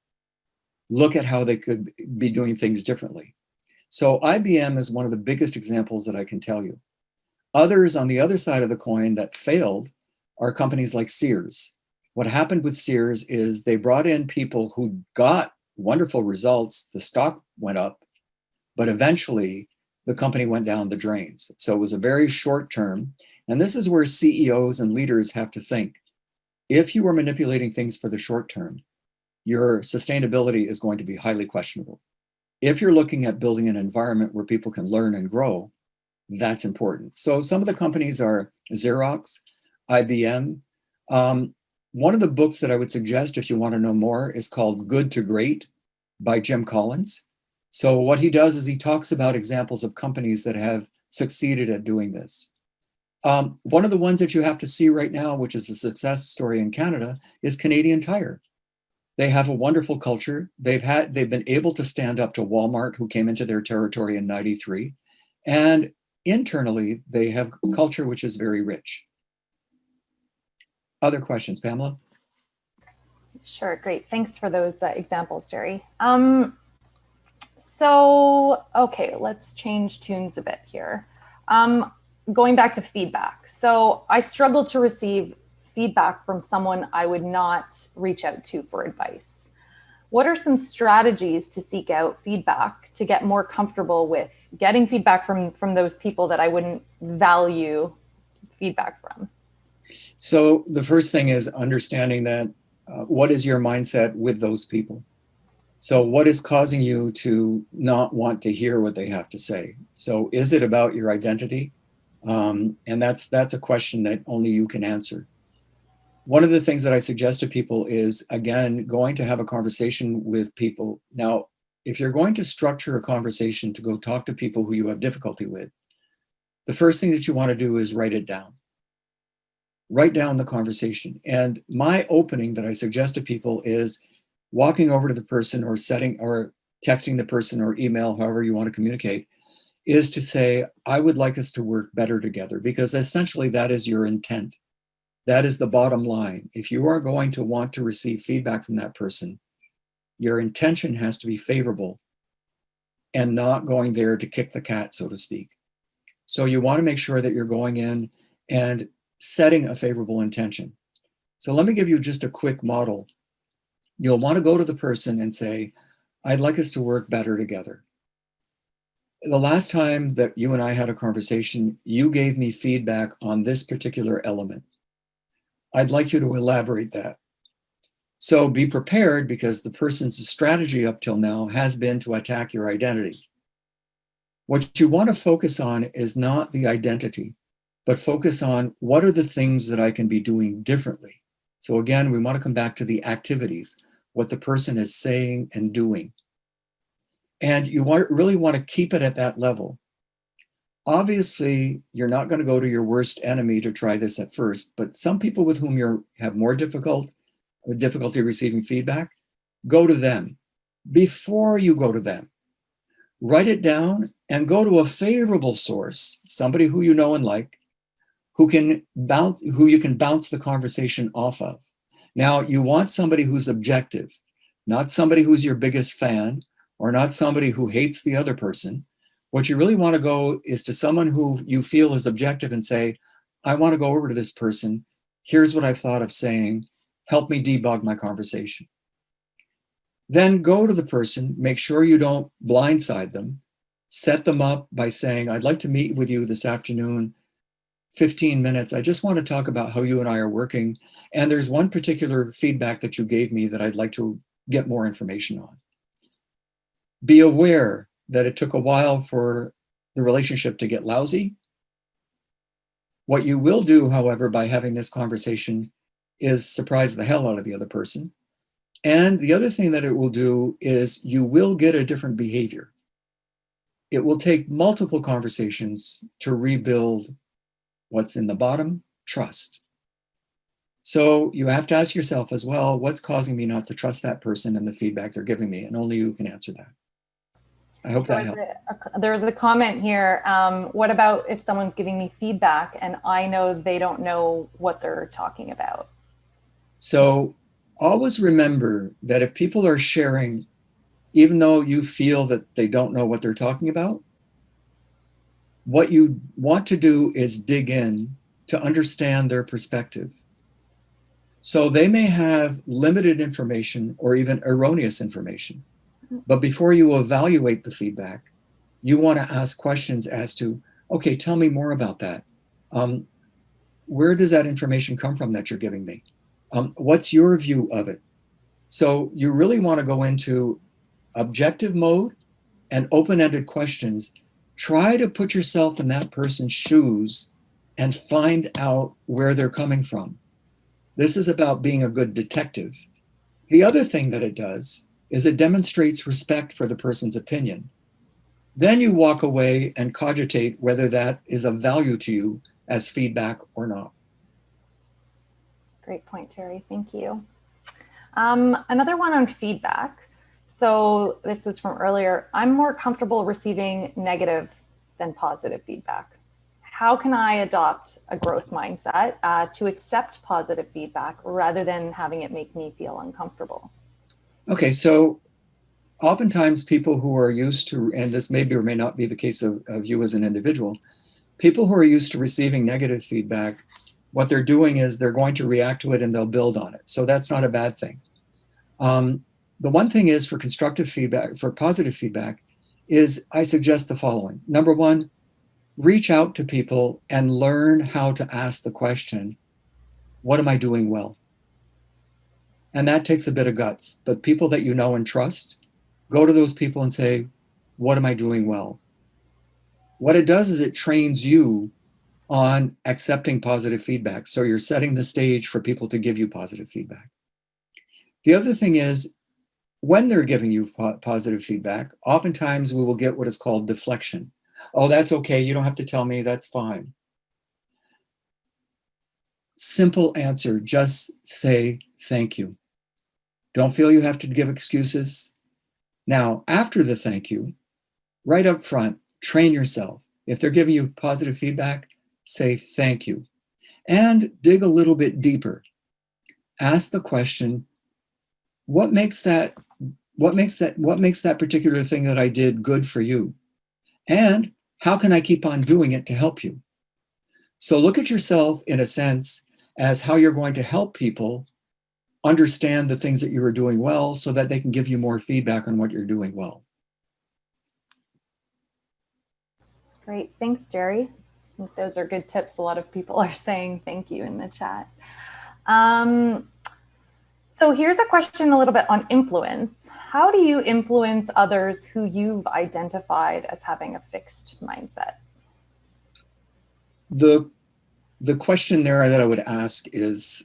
look at how they could be doing things differently. So IBM is one of the biggest examples that I can tell you. Others on the other side of the coin that failed are companies like Sears. What happened with Sears is they brought in people who got wonderful results. The stock went up, but eventually the company went down the drains. So it was a very short term. And this is where CEOs and leaders have to think. If you are manipulating things for the short term, your sustainability is going to be highly questionable. If you're looking at building an environment where people can learn and grow, that's important. So some of the companies are Xerox, IBM. One of the books that I would suggest if you want to know more is called Good to Great by Jim Collins. So what he does is he talks about examples of companies that have succeeded at doing this. One of the ones that you have to see right now, which is a success story in Canada, is Canadian Tire. They have a wonderful culture. They've been able to stand up to Walmart, who came into their territory in '93. And internally, they have a culture which is very rich. Other questions, Pamela? Sure, great. Thanks for those examples, Jerry. Okay, let's change tunes a bit here. Going back to feedback. So I struggle to receive feedback from someone I would not reach out to for advice. What are some strategies to seek out feedback to get more comfortable with getting feedback from those people that I wouldn't value feedback from? So the first thing is understanding that what is your mindset with those people? So what is causing you to not want to hear what they have to say? So is it about your identity? And that's a question that only you can answer. One of the things that I suggest to people is, again, going to have a conversation with people. Now, if you're going to structure a conversation to go talk to people who you have difficulty with, the first thing that you want to do is write it down. Write down the conversation. And my opening that I suggest to people is walking over to the person or setting or texting the person or email, however you want to communicate, is to say, I would like us to work better together, because essentially that is your intent. That is the bottom line. If you are going to want to receive feedback from that person, your intention has to be favorable and not going there to kick the cat, so to speak. So you want to make sure that you're going in and setting a favorable intention. So let me give you just a quick model. You'll want to go to the person and say, I'd like us to work better together. The last time that you and I had a conversation, you gave me feedback on this particular element. I'd like you to elaborate that. So be prepared, because the person's strategy up till now has been to attack your identity. What you want to focus on is not the identity, but focus on what are the things that I can be doing differently. So again, we want to come back to the activities, what the person is saying and doing. And you really want to keep it at that level. Obviously, you're not going to go to your worst enemy to try this at first, but some people with whom you have more difficulty receiving feedback, go to them. Before you go to them, write it down and go to a favorable source, somebody who you know and like, who you can bounce the conversation off of. Now, you want somebody who's objective, not somebody who's your biggest fan, or not somebody who hates the other person. What you really want to go is to someone who you feel is objective and say, I want to go over to this person. Here's what I've thought of saying. Help me debug my conversation. Then go to the person, make sure you don't blindside them. Set them up by saying, I'd like to meet with you this afternoon, 15 minutes. I just want to talk about how you and I are working. And there's one particular feedback that you gave me that I'd like to get more information on. Be aware that it took a while for the relationship to get lousy. What you will do, however, by having this conversation is surprise the hell out of the other person. And the other thing that it will do is you will get a different behavior. It will take multiple conversations to rebuild what's in the bottom, trust. So you have to ask yourself as well, what's causing me not to trust that person and the feedback they're giving me? And only you can answer that. I hope that helped. There's a comment here. What about if someone's giving me feedback and I know they don't know what they're talking about? So always remember that if people are sharing, even though you feel that they don't know what they're talking about, what you want to do is dig in to understand their perspective. So they may have limited information or even erroneous information. But before you evaluate the feedback, you want to ask questions as to, okay, tell me more about that. Where does that information come from that you're giving me? What's your view of it? So you really want to go into objective mode and open-ended questions. Try to put yourself in that person's shoes and find out where they're coming from. This is about being a good detective. The other thing that it does is it demonstrates respect for the person's opinion. Then you walk away and cogitate whether that is of value to you as feedback or not. Great point, Terry. Thank you. Another one on feedback. So this was from earlier. I'm more comfortable receiving negative than positive feedback. How can I adopt a growth mindset to accept positive feedback rather than having it make me feel uncomfortable? Okay, so oftentimes people who are used to, and this may be or may not be the case of you as an individual, people who are used to receiving negative feedback, what they're doing is they're going to react to it and they'll build on it. So that's not a bad thing. The one thing is for constructive feedback, for positive feedback, is I suggest the following. Number one, reach out to people and learn how to ask the question, what am I doing well? And that takes a bit of guts, but people that you know and trust, Go to those people and say, what am I doing well? What it does is it trains you on accepting positive feedback. So you're setting the stage for people to give you positive feedback. The other thing is, when they're giving you positive feedback, oftentimes we will get what is called deflection. Oh, that's okay. You don't have to tell me. That's fine. Simple answer, just say thank you. Don't feel you have to give excuses. Now, after the thank you, right up front, train yourself. If they're giving you positive feedback, say thank you. And dig a little bit deeper. Ask the question, what makes that particular thing that I did good for you? And how can I keep on doing it to help you? So look at yourself in a sense as how you're going to help people understand the things that you are doing well so that they can give you more feedback on what you're doing well. Great. Thanks, Jerry. I think those are good tips. A lot of people are saying thank you in the chat. So here's a question a little bit on influence. How do you influence others who you've identified as having a fixed mindset? The question there that I would ask is,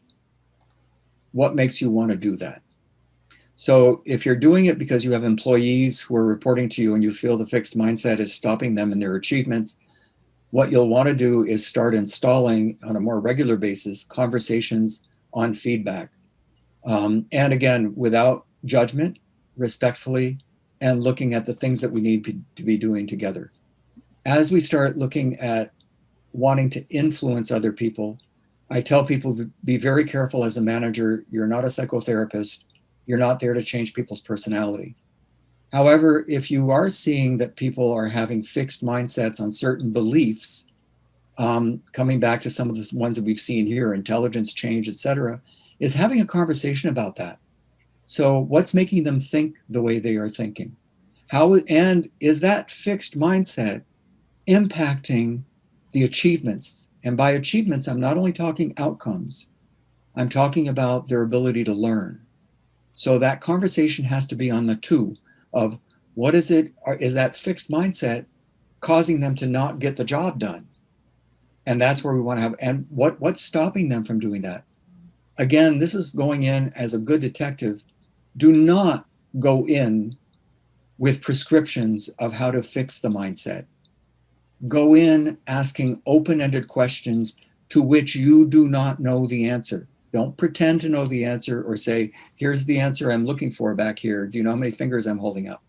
what makes you want to do that? So if you're doing it because you have employees who are reporting to you and you feel the fixed mindset is stopping them in their achievements, what you'll want to do is start installing on a more regular basis conversations on feedback. And again, without judgment, respectfully, and looking at the things that we need to be doing together. As we start looking at wanting to influence other people, I tell people to be very careful as a manager. You're not a psychotherapist. You're not there to change people's personality. However, if you are seeing that people are having fixed mindsets on certain beliefs, coming back to some of the ones that we've seen here, intelligence, change, etc., is having a conversation about that. So what's making them think the way they are thinking? And is that fixed mindset impacting the achievements? And by achievements, I'm not only talking outcomes, I'm talking about their ability to learn. So that conversation has to be on the two of what is it, is that fixed mindset causing them to not get the job done? And that's where we want to have, and what's stopping them from doing that? Again, this is going in as a good detective. Do not go in with prescriptions of how to fix the mindset. Go in asking open-ended questions to which you do not know the answer. Don't pretend to know the answer or say, here's the answer I'm looking for back here. Do you know how many fingers I'm holding up?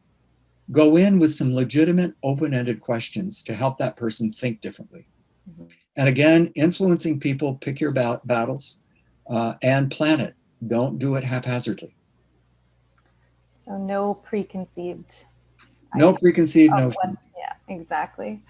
Go in with some legitimate open-ended questions to help that person think differently. Mm-hmm. And again, influencing people, pick your battles and plan it. Don't do it haphazardly. So no preconceived. No preconceived notion. Yeah, exactly.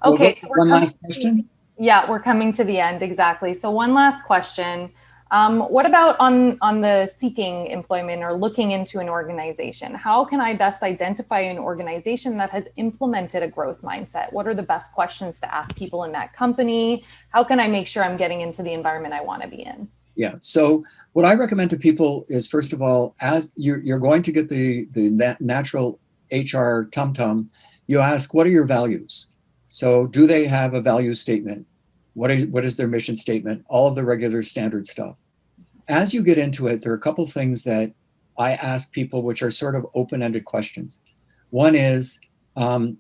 Okay. So one last question. Yeah, we're coming to the end. Exactly. So one last question. What about on the seeking employment or looking into an organization? How can I best identify an organization that has implemented a growth mindset? What are the best questions to ask people in that company? How can I make sure I'm getting into the environment I want to be in? Yeah. So what I recommend to people is, first of all, as you're going to get the natural HR tum-tum, you ask, what are your values? So do they have a value statement? What is their mission statement? All of the regular standard stuff. As you get into it, there are a couple of things that I ask people, which are sort of open-ended questions. One is, I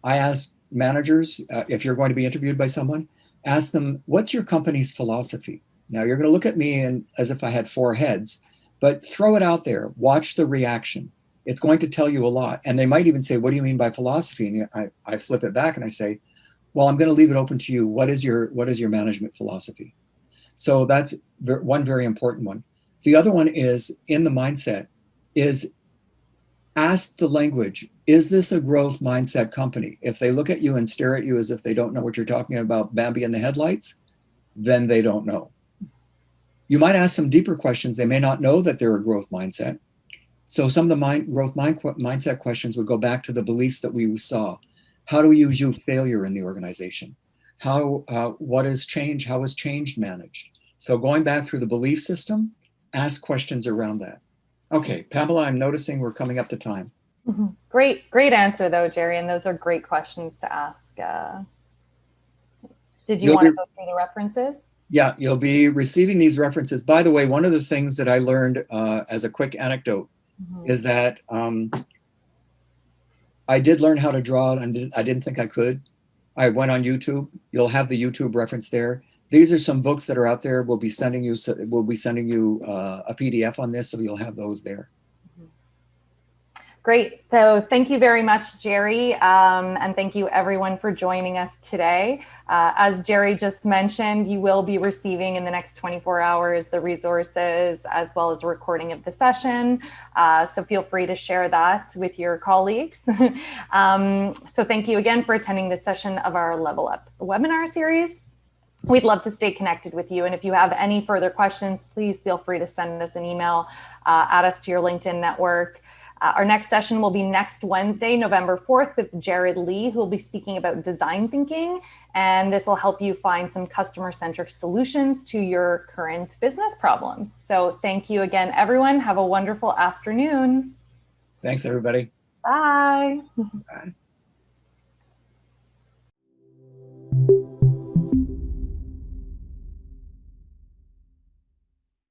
ask managers, if you're going to be interviewed by someone, ask them, what's your company's philosophy? Now you're going to look at me and as if I had four heads, but throw it out there. Watch the reaction. It's going to tell you a lot. And they might even say, what do you mean by philosophy? And I flip it back and I say, well, I'm going to leave it open to you. What is your management philosophy? So that's one very important one. The other one is, in the mindset, is ask the language. Is this a growth mindset company? If they look at you and stare at you as if they don't know what you're talking about, Bambi in the headlights, then they don't know. You might ask some deeper questions. They may not know that they're a growth mindset. So some of the growth mindset questions would go back to the beliefs that we saw. How do you view failure in the organization? What is change? How is change managed? So going back through the belief system, ask questions around that. Okay, Pamela, I'm noticing we're coming up to time. Great answer though, Jerry. And those are great questions to ask. Did you You'll want to be- go through the references? Yeah, you'll be receiving these references. By the way, one of the things that I learned as a quick anecdote is that I did learn how to draw, and I didn't think I could. I went on YouTube. You'll have the YouTube reference there. These are some books that are out there. We'll be sending you a PDF on this, so you'll have those there. Great. So thank you very much, Jerry. And thank you everyone for joining us today. As Jerry just mentioned, you will be receiving in the next 24 hours the resources as well as a recording of the session. So feel free to share that with your colleagues. So thank you again for attending this session of our Level Up webinar series. We'd love to stay connected with you. And if you have any further questions, please feel free to send us an email, add us to your LinkedIn network. Our next session will be next Wednesday, November 4th, with Jared Lee, who will be speaking about design thinking. And this will help you find some customer-centric solutions to your current business problems. So thank you again, everyone. Have a wonderful afternoon. Thanks, everybody. Bye. Bye.